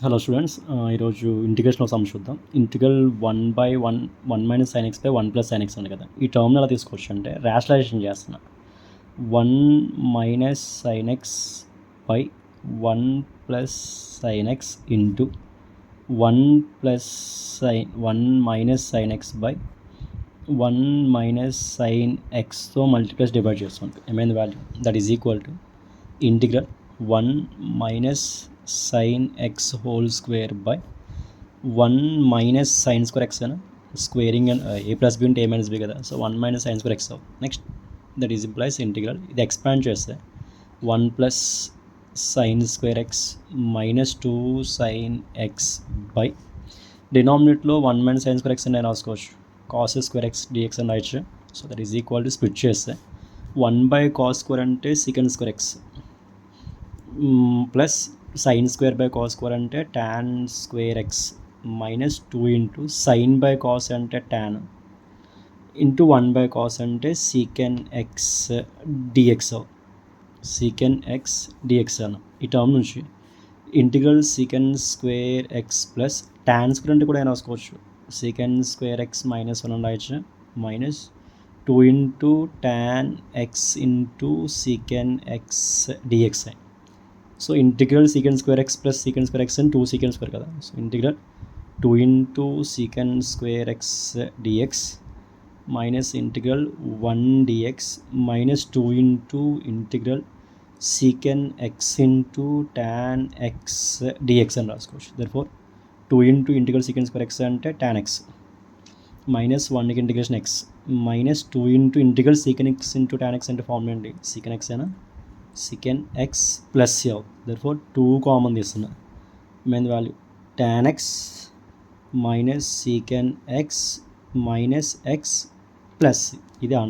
Hello students, ఈరోజు integration some చూద్దాం. Integral 1 sin x by 1 sin x ఉంది కదా, ఈ టర్మ్ని ఎలా తీసుకోవచ్చు అంటే రేషనలైజేషన్ చేస్తున్నా. 1 sin x by 1 sin x into 1 sin x by 1 sin xతో మల్టిప్లస్ డివైడ్ చేస్తుంది. ఏమైంది value that is equal to integral 1 sin x whole square by 1 sin square x అయినా squaring and a plus b ఉంటే a minus b కదా, so 1 sin square x next that is implies integral ఇది expand చేస్తే 1 sin square x minus 2 sin x by డినామినేట్లో 1 sin square x అని రాసుకోవచ్చు, cos square x dx అని రాయచ్చు. So that is equal to split చేస్తే 1/cos square అంటే secant square x plus sin square by cos square అంటే tan square x minus 2 into sin by cos అంటే tan into 1/cos అంటే secant x dx secant x dx అన్న. ఈ term నుంచి integral secant square x plus tan square అంటే కూడా అయినా రాసుకోవచ్చు, secant square x minus 1 అని రాయచ్చు, minus 2 into tan x into secant x dx. So integral secant square x plus secant square x and 2 secant square కదా, so integral 2 into secant square x dx minus integral 1 dx minus 2 into integral secant x into tan x dx అని రాసుకోవచ్చు. Therefore 2 into integral secant square x అంటే tan x minus 1కి integration x minus 2 into integral secant x into tan x అంటే formula ఏంటి, secant x అయినా secant x plus therefore 2 common తీస్తున్నా, main value tan x minus secant x minus x plus, ఇది answer.